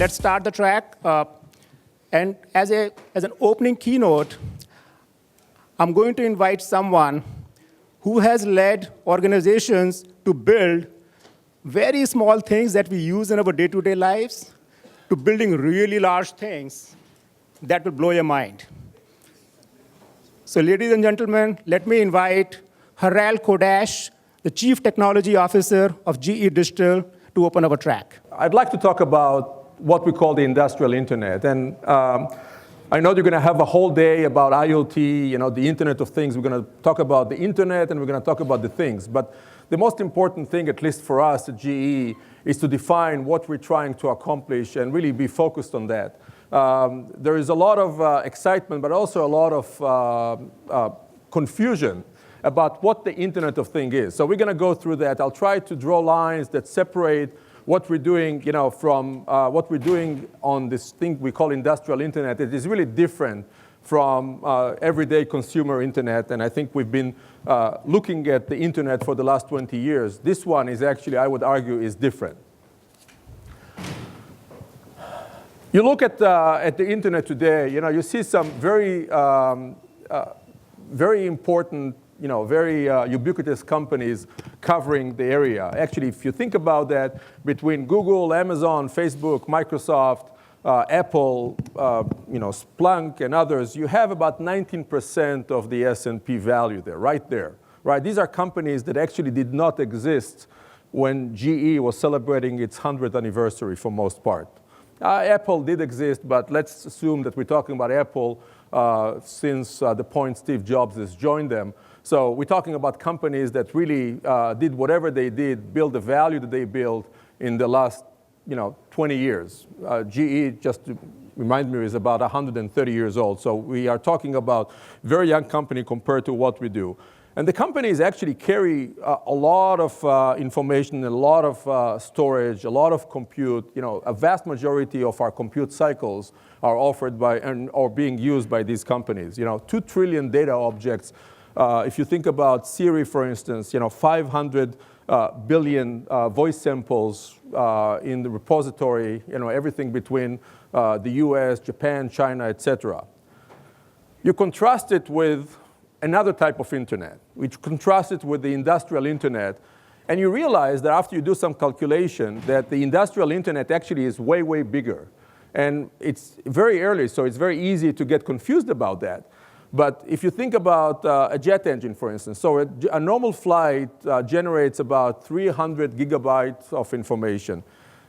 let's start the track. And as an opening keynote, I'm going to invite someone who has led organizations to build very small things that we use in our day-to-day lives to building really large things that will blow your mind. So ladies and gentlemen, let me invite Harel Kodesh, the Chief Technology Officer of GE Digital, to open our track. I'd like to talk about what we call the industrial internet. And I know you're going to have a whole day about IoT, the Internet of Things. We're going to talk about the Internet, and we're going to talk about the things. But the most important thing, at least for us at GE, is to define what we're trying to accomplish and really be focused on that. There is a lot of excitement, but also a lot of confusion about what the Internet of Things is. So we're going to go through that. I'll try to draw lines that separate what we're doing, from what we're doing on this thing we call industrial internet. It is really different from everyday consumer internet. And I think we've been looking at the internet for the last 20 years. This one is actually, I would argue, is different. You look at the internet today, you see some very important, very ubiquitous companies covering the area. Actually, if you think about that, between Google, Amazon, Facebook, Microsoft, Apple, Splunk, and others, you have about 19% of the S&P value there, right there. Right? These are companies that actually did not exist when GE was celebrating its 100th anniversary for most part. Apple did exist, but let's assume that we're talking about Apple since the point Steve Jobs has joined them. So we're talking about companies that really did whatever they did, build the value that they built in the last 20 years. GE, just to remind me, is about 130 years old. So we are talking about very young company compared to what we do. And the companies actually carry a lot of information, a lot of storage, a lot of compute. A vast majority of our compute cycles are offered by or being used by these companies. 2 trillion data objects. If you think about Siri, for instance, 500 billion voice samples in the repository. Everything between the U.S., Japan, China, etc. You contrast it with another type of internet, which contrasts it with the industrial internet. And you realize that after you do some calculation, that the industrial internet actually is way, way bigger. And it's very early, so it's very easy to get confused about that. But if you think about a jet engine, for instance, so a normal flight generates about 300 gigabytes of information.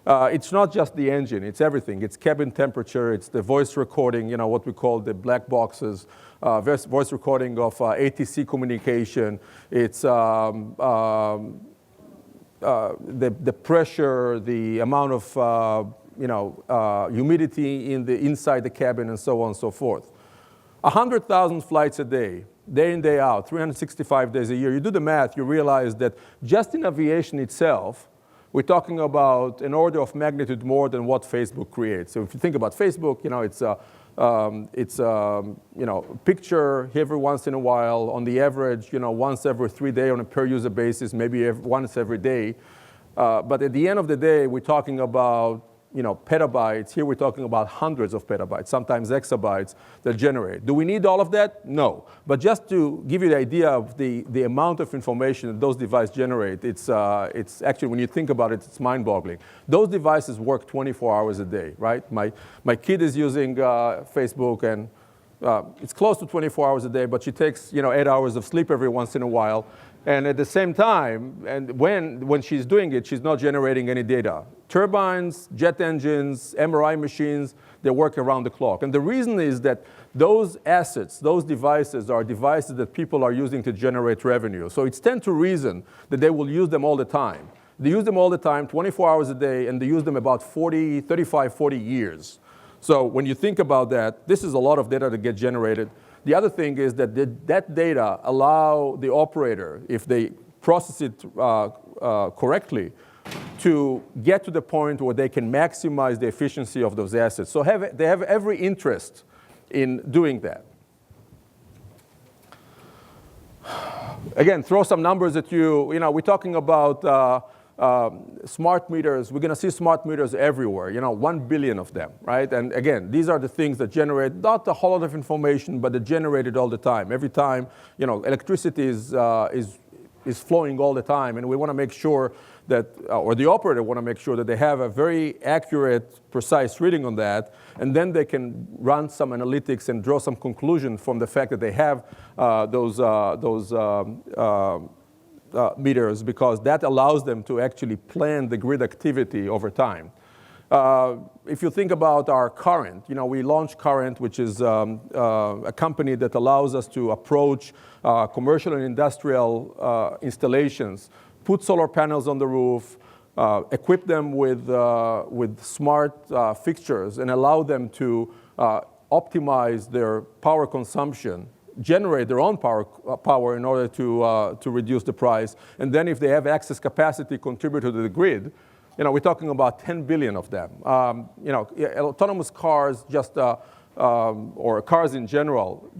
It's not just the engine, it's everything. It's cabin temperature, it's the voice recording, what we call the black boxes, voice recording of ATC communication. It's the pressure, the amount of humidity inside the cabin, and so on and so forth. 100,000 flights a day, day in, day out, 365 days a year. You do the math, you realize that just in aviation itself, we're talking about an order of magnitude more than what Facebook creates. So if you think about Facebook, it's a picture every once in a while, on the average, once every 3 days on a per user basis, maybe once every day. But at the end of the day, we're talking about petabytes. Here we're talking about hundreds of petabytes, sometimes exabytes that generate. Do we need all of that? No. But just to give you the idea of the amount of information that those devices generate, it's actually, when you think about it, it's mind-boggling. Those devices work 24 hours a day, right? My kid is using Facebook, and it's close to 24 hours a day, but she takes 8 hours of sleep every once in a while. And at the same time, and when she's doing it, she's not generating any data. Turbines, jet engines, MRI machines, they work around the clock. And the reason is that those assets, those devices are devices that people are using to generate revenue. So it stands to reason that they will use them all the time. They use them all the time, 24 hours a day, and they use them about 35, 40 years. So when you think about that, this is a lot of data that get generated. The other thing is that that data allow the operator, if they process it correctly, to get to the point where they can maximize the efficiency of those assets. So they have every interest in doing that. Again, throw some numbers at you. We're talking about smart meters, we're going to see smart meters everywhere, 1 billion of them, right? And again, these are the things that generate not a whole lot of information, but they generate it all the time. Every time, electricity is flowing all the time, and we want to make sure that, or the operator want to make sure that they have a very accurate, precise reading on that, and then they can run some analytics and draw some conclusion from the fact that they have those meters, because that allows them to actually plan the grid activity over time. If you think about our Current, we launched Current, which is a company that allows us to approach commercial and industrial installations, put solar panels on the roof, equip them with smart fixtures, and allow them to optimize their power consumption, generate their own power in order to reduce the price. And then if they have excess capacity, contribute to the grid. We're talking about 10 billion of them. Autonomous cars, or cars in general,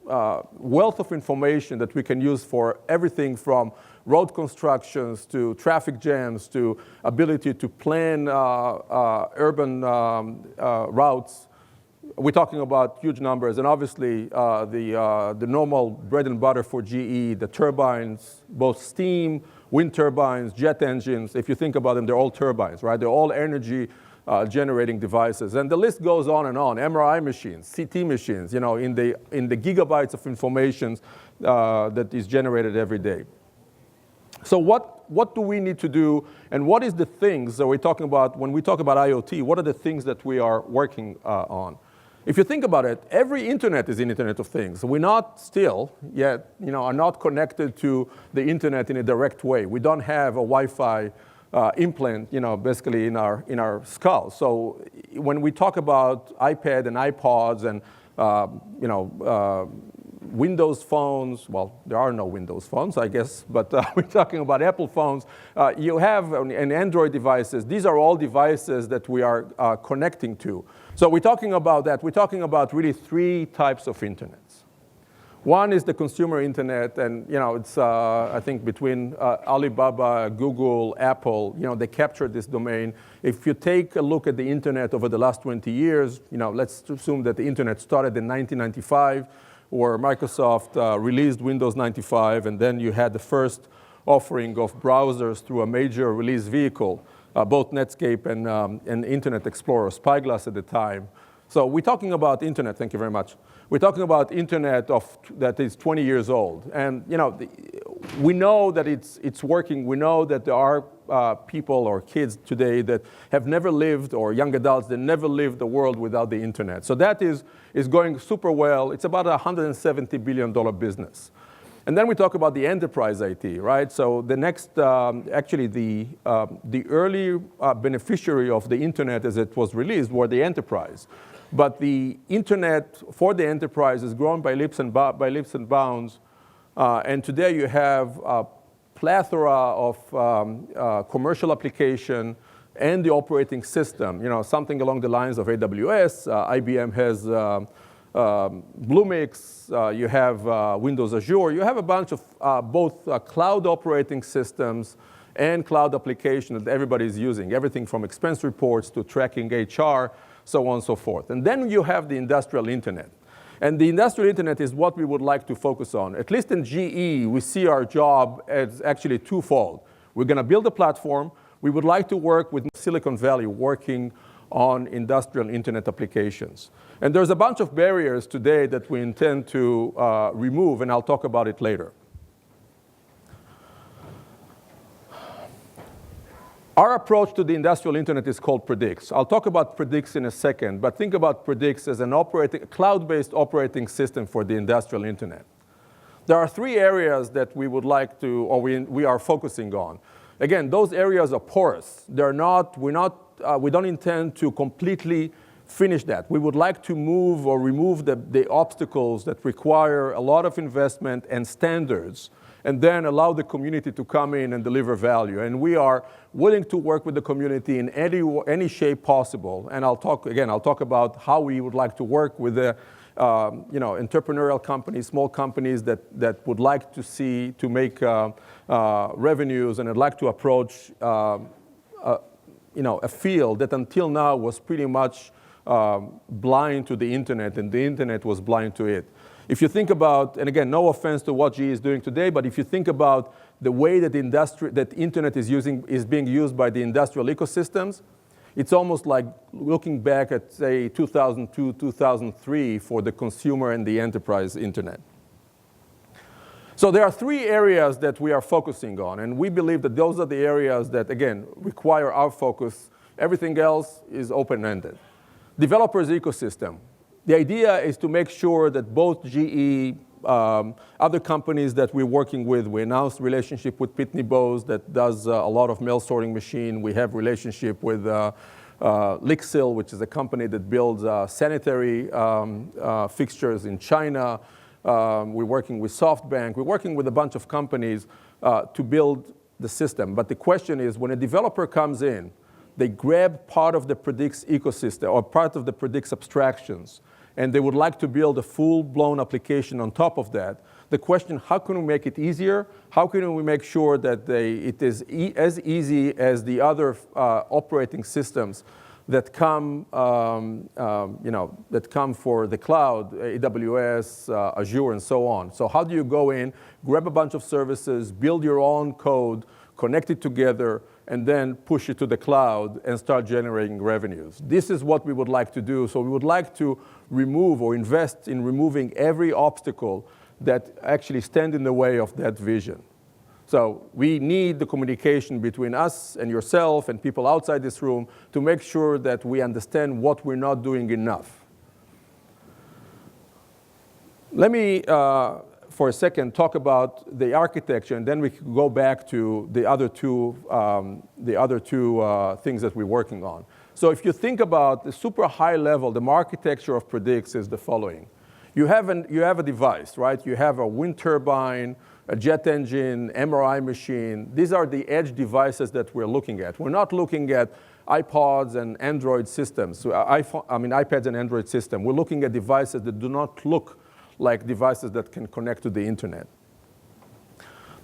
wealth of information that we can use for everything from road constructions to traffic jams to ability to plan urban routes. We're talking about huge numbers, and obviously the normal bread and butter for GE, the turbines, both steam, wind turbines, jet engines. If you think about them, they're all turbines, right? They're all energy generating devices, and the list goes on and on. MRI machines, CT machines, in the gigabytes of information that is generated every day. So what do we need to do, and what is the things that we're talking about when we talk about IoT? What are the things that we are working on? If you think about it, every internet is an Internet of Things. We're not still yet, are not connected to the internet in a direct way. We don't have a Wi-Fi implant, basically in our skull. So when we talk about iPad and iPods and, Windows phones, well, there are no Windows phones, I guess, but we're talking about Apple phones. You have and Android devices. These are all devices that we are connecting to. So we're talking about that. We're talking about really three types of internets. One is the consumer internet, and it's I think between Alibaba, Google, Apple, they captured this domain. If you take a look at the internet over the last 20 years, let's assume that the internet started in 1995, where Microsoft released Windows 95, and then you had the first offering of browsers through a major release vehicle, both Netscape and Internet Explorer, Spyglass at the time. So we're talking about internet, thank you very much. We're talking about internet that is 20 years old. And we know that it's working. We know that there are people or kids today that have never lived, or young adults that never lived the world without the internet. So that is going super well. It's about a $170 billion business. And then we talk about the enterprise IT, right? So the next, actually the early beneficiary of the internet as it was released were the enterprise. But the internet for the enterprise has grown by leaps and bounds. And today you have a plethora of commercial application and the operating system. Something along the lines of AWS. IBM has Bluemix. You have Windows Azure. You have a bunch of both cloud operating systems and cloud applications that everybody's using. Everything from expense reports to tracking HR, so on and so forth. And then you have the industrial internet. And the industrial internet is what we would like to focus on. At least in GE, we see our job as actually twofold. We're going to build a platform. We would like to work with Silicon Valley, working on industrial internet applications. And there's a bunch of barriers today that we intend to remove, and I'll talk about it later. Our approach to the industrial internet is called Predix. I'll talk about Predix in a second, but think about Predix as a cloud-based operating system for the industrial internet. There are three areas that we would like to, or we are focusing on. Again, those areas are porous. We don't intend to completely finish that. We would like to move or remove the obstacles that require a lot of investment and standards, and then allow the community to come in and deliver value. And we are willing to work with the community in any shape possible. And I'll talk about how we would like to work with the entrepreneurial companies, small companies that would like to make revenues and would like to approach a field that until now was pretty much blind to the internet, and the internet was blind to it. If you think about, and again, no offense to what GE is doing today, but if you think about the way that internet is being used by the industrial ecosystems, it's almost like looking back at, say, 2002, 2003 for the consumer and the enterprise internet. So there are three areas that we are focusing on, and we believe that those are the areas that, again, require our focus. Everything else is open-ended. Developers ecosystem. The idea is to make sure that both GE, other companies that we're working with, we announced relationship with Pitney Bowes that does a lot of mail sorting machine. We have relationship with Lixil, which is a company that builds sanitary fixtures in China. We're working with SoftBank. We're working with a bunch of companies to build the system. But the question is, when a developer comes in, they grab part of the Predix ecosystem or part of the Predix abstractions, and they would like to build a full-blown application on top of that. The question, how can we make it easier? How can we make sure that it is as easy as the other operating systems that come, that come for the cloud, AWS, Azure, and so on. So how do you go in, grab a bunch of services, build your own code, connect it together, and then push it to the cloud and start generating revenues? This is what we would like to do. So we would like to remove or invest in removing every obstacle that actually stand in the way of that vision. So we need the communication between us and yourself and people outside this room to make sure that we understand what we're not doing enough. Let me, for a second, talk about the architecture, and then we can go back to the other two things that we're working on. So if you think about the super high level, the architecture of Predix is the following. You have a device, right? You have a wind turbine, a jet engine, MRI machine. These are the edge devices that we're looking at. We're not looking at iPods and Android systems. So iPads and Android system. We're looking at devices that do not look like devices that can connect to the internet.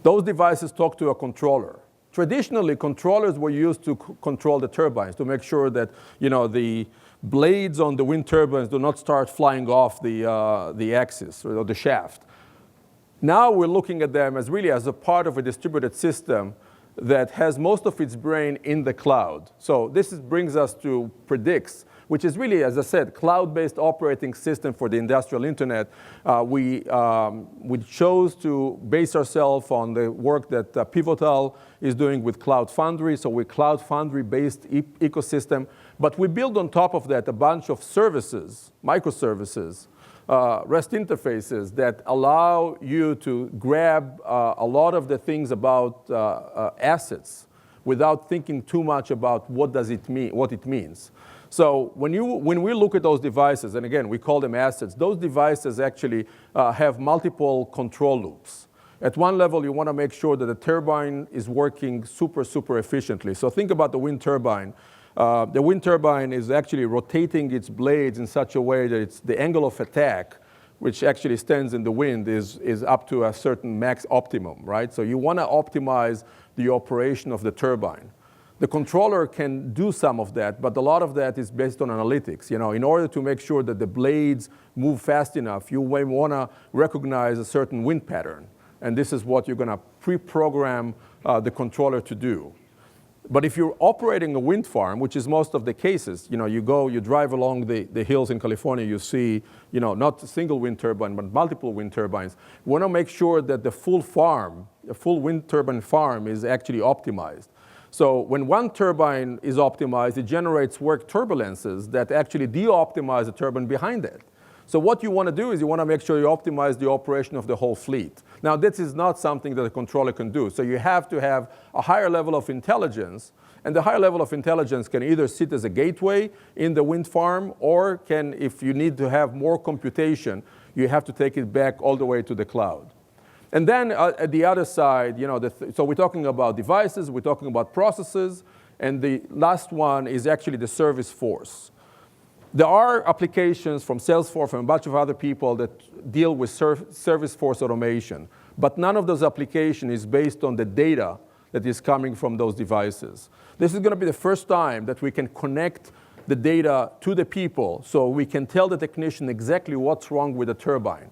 Those devices talk to a controller. Traditionally, controllers were used to control the turbines, to make sure that the blades on the wind turbines do not start flying off the axis or the shaft. Now we're looking at them as really as a part of a distributed system that has most of its brain in the cloud. So this brings us to Predix, which is really, as I said, cloud-based operating system for the industrial internet. We chose to base ourselves on the work that Pivotal is doing with Cloud Foundry. So we're Cloud Foundry-based ecosystem. But we build on top of that a bunch of services, microservices, REST interfaces that allow you to grab a lot of the things about assets without thinking too much about what it means. So when we look at those devices, and again, we call them assets, those devices actually have multiple control loops. At one level, you want to make sure that the turbine is working super, super efficiently. So think about the wind turbine. The wind turbine is actually rotating its blades in such a way that the angle of attack, which actually stands in the wind, is up to a certain max optimum, right? So you want to optimize the operation of the turbine. The controller can do some of that, but a lot of that is based on analytics. In order to make sure that the blades move fast enough, you may want to recognize a certain wind pattern. And this is what you're going to pre-program the controller to do. But if you're operating a wind farm, which is most of the cases, you drive along the hills in California, you see, not a single wind turbine, but multiple wind turbines. You want to make sure that the full farm, a full wind turbine farm, is actually optimized. So when one turbine is optimized, it generates work turbulences that actually de-optimize the turbine behind it. So what you want to do is you want to make sure you optimize the operation of the whole fleet. Now, this is not something that a controller can do. So you have to have a higher level of intelligence. And the higher level of intelligence can either sit as a gateway in the wind farm, or can, if you need to have more computation, you have to take it back all the way to the cloud. And then at the other side, so we're talking about devices, we're talking about processes, and the last one is actually the service force. There are applications from Salesforce, from a bunch of other people that deal with service force automation, but none of those applications is based on the data that is coming from those devices. This is going to be the first time that we can connect the data to the people so we can tell the technician exactly what's wrong with the turbine.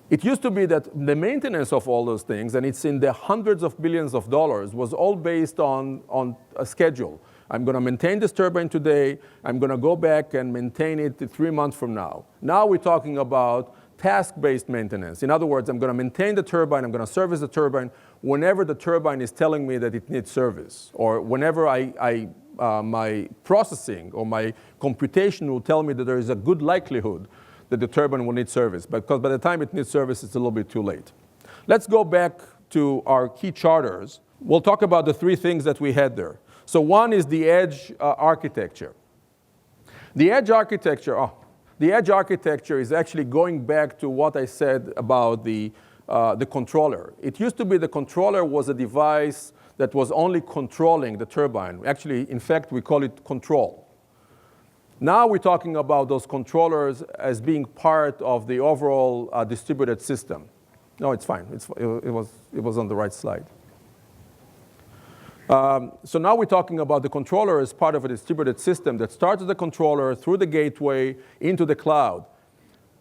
It used to be that the maintenance of all those things, and it's in the hundreds of billions of dollars, was all based on a schedule. I'm going to maintain this turbine today. I'm going to go back and maintain it 3 months from now. Now we're talking about task-based maintenance. In other words, I'm going to maintain the turbine. I'm going to service the turbine whenever the turbine is telling me that it needs service, or whenever my processing or my computation will tell me that there is a good likelihood that the turbine will need service. Because by the time it needs service, it's a little bit too late. Let's go back to our key charters. We'll talk about the 3 things that we had there. So one is the edge architecture. The edge architecture is actually going back to what I said about the controller. It used to be the controller was a device that was only controlling the turbine. Actually, in fact, we call it control. Now we're talking about those controllers as being part of the overall distributed system. No, it's fine. It was on the right slide. So now we're talking about the controller as part of a distributed system that starts as a controller through the gateway into the cloud.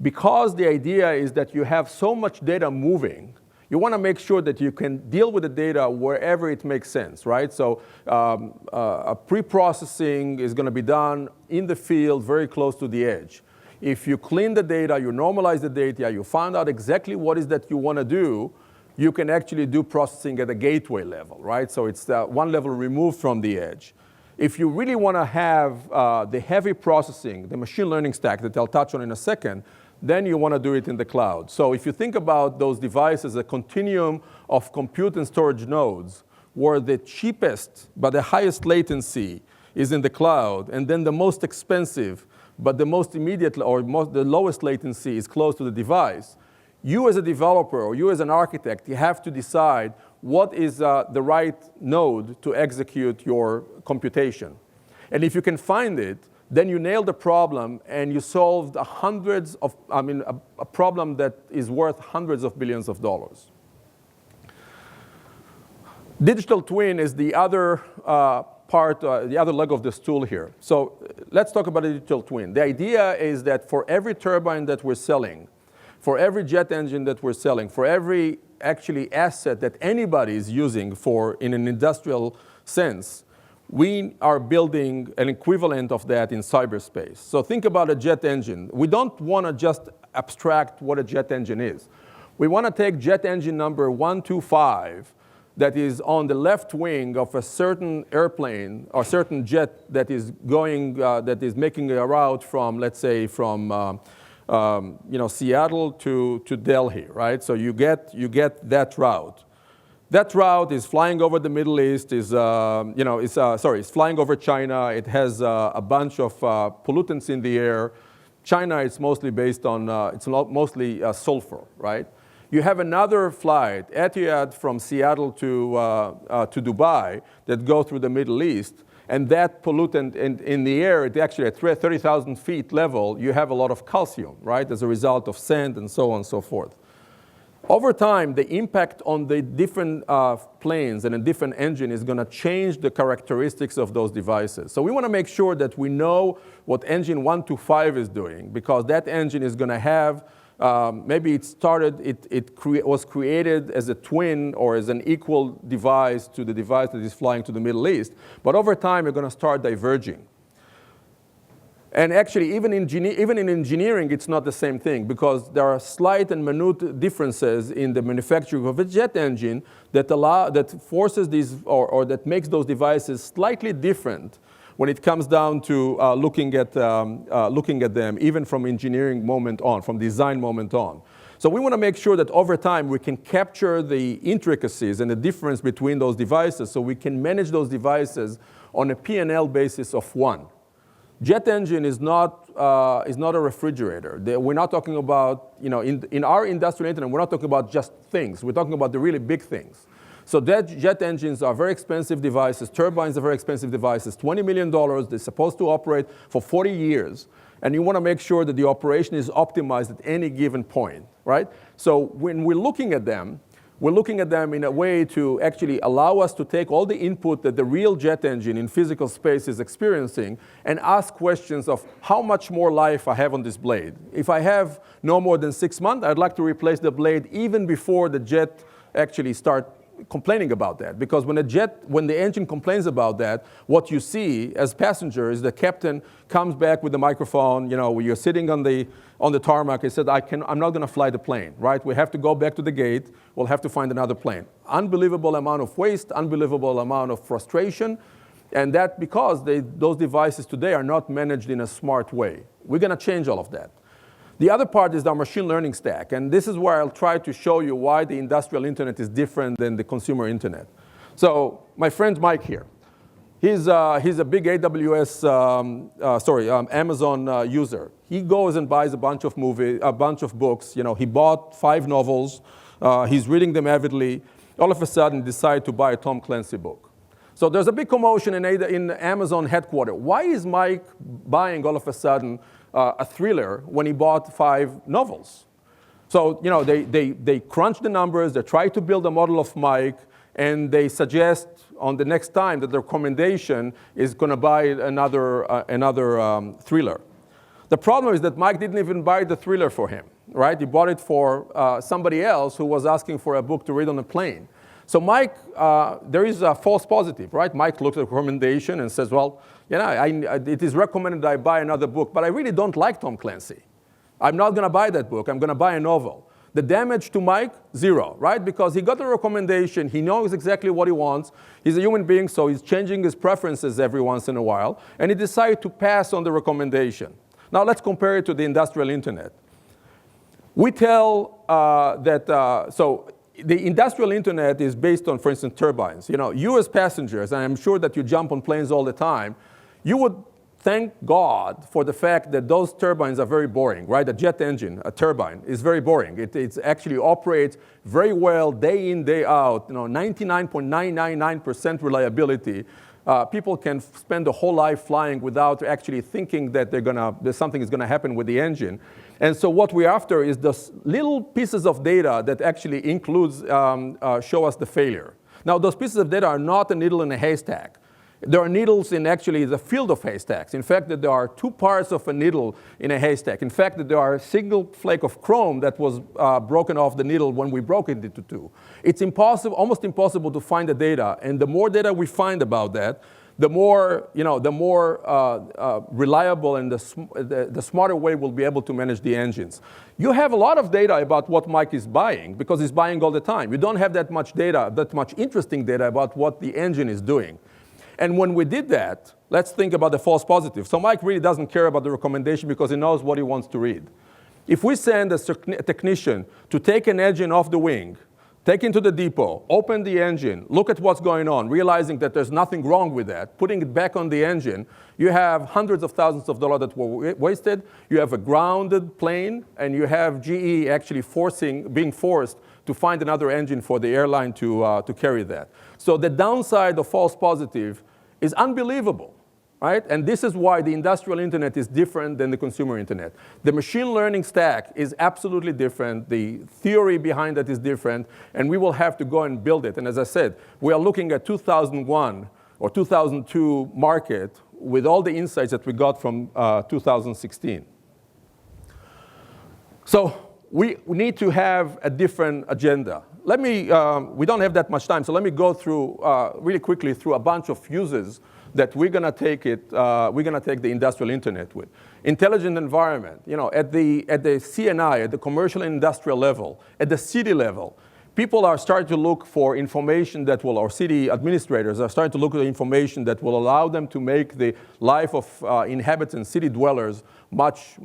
Because the idea is that you have so much data moving, you want to make sure that you can deal with the data wherever it makes sense, right? So a pre-processing is going to be done in the field very close to the edge. If you clean the data, you normalize the data, you find out exactly what is that you want to do, you can actually do processing at a gateway level, right? So it's one level removed from the edge. If you really want to have the heavy processing, the machine learning stack that I'll touch on in a second, then you want to do it in the cloud. So if you think about those devices, a continuum of compute and storage nodes, where the cheapest but the highest latency is in the cloud, and then the most expensive but the most immediate or the lowest latency is close to the device, you as a developer or you as an architect, you have to decide what is the right node to execute your computation. And if you can find it, then you nail the problem and you solved a problem that is worth hundreds of billions of dollars. Digital twin is the other the other leg of the stool here. So let's talk about a digital twin. The idea is that for every turbine that we're selling, for every jet engine that we're selling, for every actually asset that anybody is using in an industrial sense, we are building an equivalent of that in cyberspace. So think about a jet engine. We don't want to just abstract what a jet engine is. We want to take jet engine number 125 that is on the left wing of a certain airplane or certain jet that is going, that is making a route from, let's say, from Seattle to Delhi, right? So you get that route. That route is flying over the Middle East, is it's flying over China. It has a bunch of pollutants in the air. China is mostly based on, mostly sulfur, right? You have another flight, Etihad from Seattle to Dubai, that go through the Middle East. And that pollutant in the air, it actually at 30,000 feet level, you have a lot of calcium, right, as a result of sand and so on and so forth. Over time, the impact on the different planes and a different engine is going to change the characteristics of those devices. So we want to make sure that we know what engine 125 is doing, because that engine is going to have, maybe it was created as a twin or as an equal device to the device that is flying to the Middle East. But over time, you're going to start diverging. And actually, even in engineering, it's not the same thing, because there are slight and minute differences in the manufacturing of a jet engine that forces these or that makes those devices slightly different when it comes down to looking at them, even from engineering moment on, from design moment on. So we want to make sure that over time we can capture the intricacies and the difference between those devices, so we can manage those devices on a P&L basis of one. Jet engine is not a refrigerator. We're not talking about, in our industrial internet, we're not talking about just things. We're talking about the really big things. So jet engines are very expensive devices. Turbines are very expensive devices. $20 million. They're supposed to operate for 40 years. And you want to make sure that the operation is optimized at any given point, right? So when we're looking at them in a way to actually allow us to take all the input that the real jet engine in physical space is experiencing and ask questions of how much more life I have on this blade. If I have no more than 6 months, I'd like to replace the blade even before the jet actually start complaining about that. Because when the engine complains about that, what you see as passengers is the captain comes back with the microphone, when you're sitting on the tarmac, he said, I'm not going to fly the plane, right? We have to go back to the gate. We'll have to find another plane. Unbelievable amount of waste, unbelievable amount of frustration, and that because those devices today are not managed in a smart way. We're going to change all of that. The other part is our machine learning stack, and this is where I'll try to show you why the industrial internet is different than the consumer internet. So my friend Mike here, he's a big Amazon user. He goes and buys a bunch of books. He bought 5 novels. He's reading them avidly. All of a sudden, decide to buy a Tom Clancy book. So there's a big commotion in Amazon headquarters. Why is Mike buying all of a sudden a thriller when he bought 5 novels? So they crunch the numbers, they try to build a model of Mike, and they suggest on the next time that the recommendation is going to buy another thriller. The problem is that Mike didn't even buy the thriller for him, right? He bought it for somebody else who was asking for a book to read on a plane. So Mike, there is a false positive, right? Mike looks at the recommendation and says, well, it is recommended that I buy another book, but I really don't like Tom Clancy. I'm not going to buy that book. I'm going to buy a novel. The damage to Mike, 0, right? Because he got the recommendation. He knows exactly what he wants. He's a human being, so he's changing his preferences every once in a while, and he decided to pass on the recommendation. Now let's compare it to the industrial internet. We tell so the industrial internet is based on, for instance, turbines. You as passengers, and I'm sure that you jump on planes all the time, you would thank God for the fact that those turbines are very boring, right? A jet engine, a turbine, is very boring. It actually operates very well day in, day out, 99.999% reliability. People can spend a whole life flying without actually thinking that something is going to happen with the engine. And so what we're after is those little pieces of data that actually show us the failure. Now, those pieces of data are not a needle in a haystack. There are needles in actually the field of haystacks. In fact, that there are 2 parts of a needle in a haystack. In fact, that there are a single flake of chrome that was broken off the needle when we broke it into 2. It's almost impossible to find the data. And the more data we find about that, the more reliable and the smarter way we'll be able to manage the engines. You have a lot of data about what Mike is buying because he's buying all the time. You don't have that much data, that much interesting data about what the engine is doing. And when we did that, let's think about the false positive. So Mike really doesn't care about the recommendation because he knows what he wants to read. If we send a technician to take an engine off the wing, take it to the depot, open the engine, look at what's going on, realizing that there's nothing wrong with that, putting it back on the engine, you have hundreds of thousands of dollars that were wasted, you have a grounded plane, and you have GE actually being forced to find another engine for the airline to carry that. So the downside of false positive is unbelievable, right? And this is why the industrial internet is different than the consumer internet. The machine learning stack is absolutely different. The theory behind it is different, and we will have to go and build it. And as I said, we are looking at 2001 or 2002 market with all the insights that we got from 2016. So we need to have a different agenda. We don't have that much time, so let me go through really quickly through a bunch of uses that we're going to take the industrial internet with. Intelligent environment, at the CNI, at the commercial and industrial level, at the city level, people are starting to look for information or city administrators are starting to look at information that will allow them to make the life of inhabitants, city dwellers, much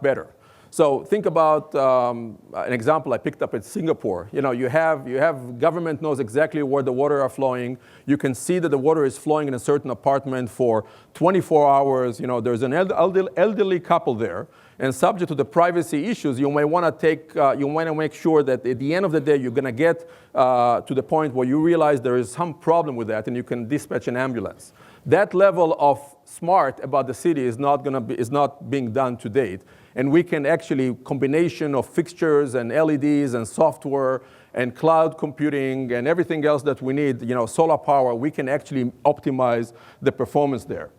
better. So think about an example I picked up at Singapore. You have government knows exactly where the water are flowing. You can see that the water is flowing in a certain apartment for 24 hours. There's an elderly couple there, And subject to the privacy issues, you may want to make sure that at the end of the day, you're going to get to the point where you realize there is some problem with that, and you can dispatch an ambulance. That level of smart about the city is not being done to date. And we can actually, combination of fixtures and LEDs and software and cloud computing and everything else that we need, solar power, we can actually optimize the performance there.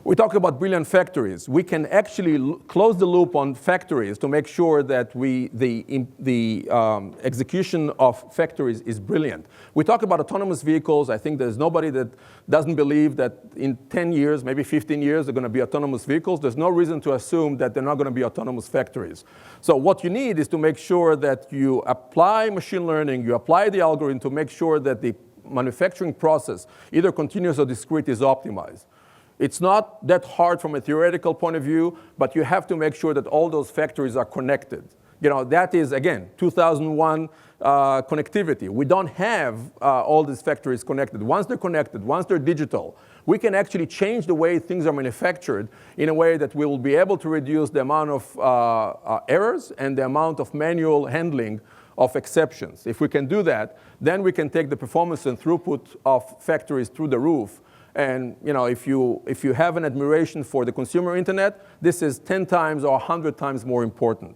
We talk about brilliant factories. We can actually close the loop on factories to make sure that the execution of factories is brilliant. We talk about autonomous vehicles. I think there's nobody that doesn't believe that in 10 years, maybe 15 years, they're going to be autonomous vehicles. There's no reason to assume that they're not going to be autonomous factories. So what you need is to make sure that you apply machine learning, you apply the algorithm to make sure that the manufacturing process, either continuous or discrete, is optimized. It's not that hard from a theoretical point of view, but you have to make sure that all those factories are connected. That is, again, 2001 connectivity. We don't have all these factories connected. Once they're connected, once they're digital, we can actually change the way things are manufactured in a way that we will be able to reduce the amount of errors and the amount of manual handling of exceptions. If we can do that, then we can take the performance and throughput of factories through the roof. And if you have an admiration for the consumer internet, this is 10 times or 100 times more important.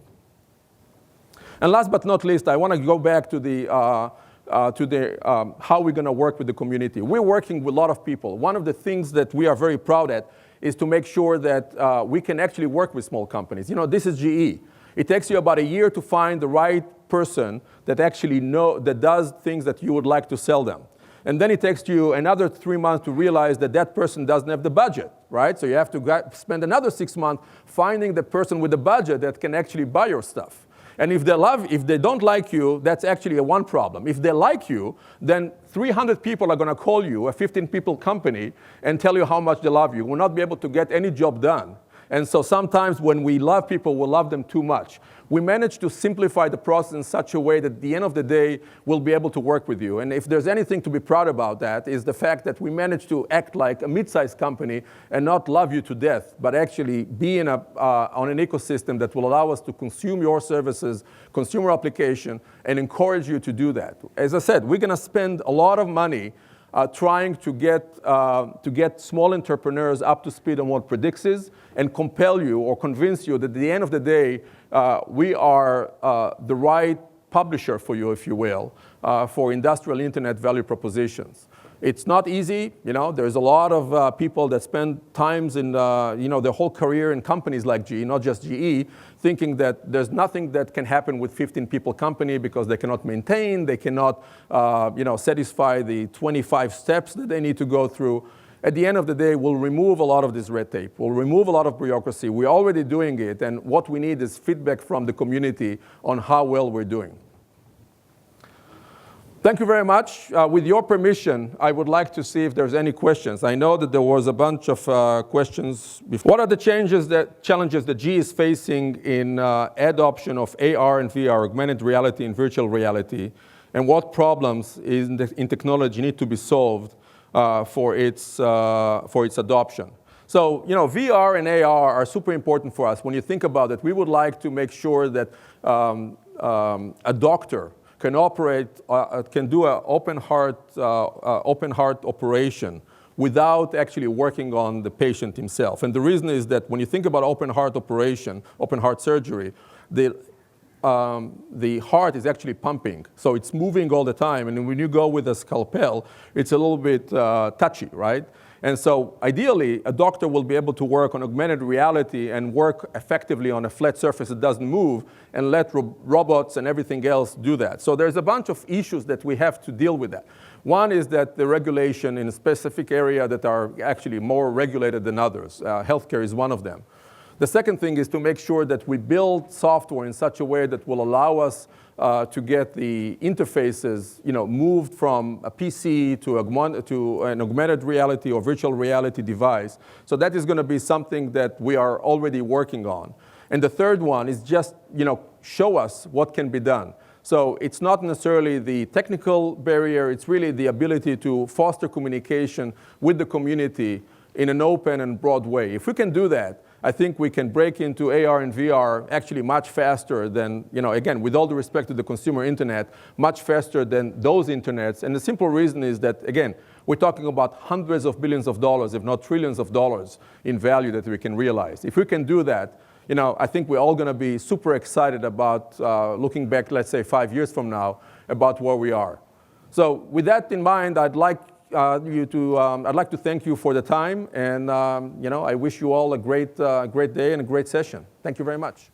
And last but not least, I want to go back to how we're going to work with the community. We're working with a lot of people. One of the things that we are very proud at is to make sure that we can actually work with small companies. This is GE. It takes you about a year to find the right person that actually that does things that you would like to sell them. And then it takes you another 3 months to realize that that person doesn't have the budget, right? So you have to spend another 6 months finding the person with the budget that can actually buy your stuff. And if they don't like you, that's actually one problem. If they like you, then 300 people are going to call you, a 15-people company, and tell you how much they love you. We'll not be able to get any job done. And so sometimes when we love people, we love them too much. We managed to simplify the process in such a way that at the end of the day, we'll be able to work with you. And if there's anything to be proud about, that is the fact that we managed to act like a mid-sized company and not love you to death, but actually be on an ecosystem that will allow us to consume your services, consumer application, and encourage you to do that. As I said, we're going to spend a lot of money trying to get small entrepreneurs up to speed on what Predix is and compel you or convince you that at the end of the day, we are the right publisher for you, if you will, for industrial internet value propositions. It's not easy. There's a lot of people that spend times in their whole career in companies like GE, not just GE, thinking that there's nothing that can happen with 15-people company because they cannot maintain, they cannot satisfy the 25 steps that they need to go through. At the end of the day, we'll remove a lot of this red tape. We'll remove a lot of bureaucracy. We're already doing it, and what we need is feedback from the community on how well we're doing. Thank you very much. With your permission, I would like to see if there's any questions. I know that there was a bunch of questions before. What are the challenges that GE is facing in adoption of AR and VR, augmented reality and virtual reality, and what problems in technology need to be solved for its adoption? So, VR and AR are super important for us. When you think about it, we would like to make sure that a doctor can do an open heart operation without actually working on the patient himself. And the reason is that when you think about open heart operation, open heart surgery, the heart is actually pumping. So it's moving all the time. And when you go with a scalpel, it's a little bit touchy, right? And so ideally, a doctor will be able to work on augmented reality and work effectively on a flat surface that doesn't move and let robots and everything else do that. So there's a bunch of issues that we have to deal with that. One is that the regulation in a specific area that are actually more regulated than others. Healthcare is one of them. The second thing is to make sure that we build software in such a way that will allow us to get the interfaces, moved from a PC to an augmented reality or virtual reality device. So that is going to be something that we are already working on. And the third one is just, show us what can be done. So it's not necessarily the technical barrier, it's really the ability to foster communication with the community in an open and broad way. If we can do that, I think we can break into AR and VR actually much faster than, again, with all due respect to the consumer internet, much faster than those internets. And the simple reason is that, again, we're talking about hundreds of billions of dollars, if not trillions of dollars in value that we can realize. If we can do that, I think we're all going to be super excited about looking back, let's say 5 years from now, about where we are. So with that in mind, I'd like to thank you for the time, and I wish you all a great day and a great session. Thank you very much.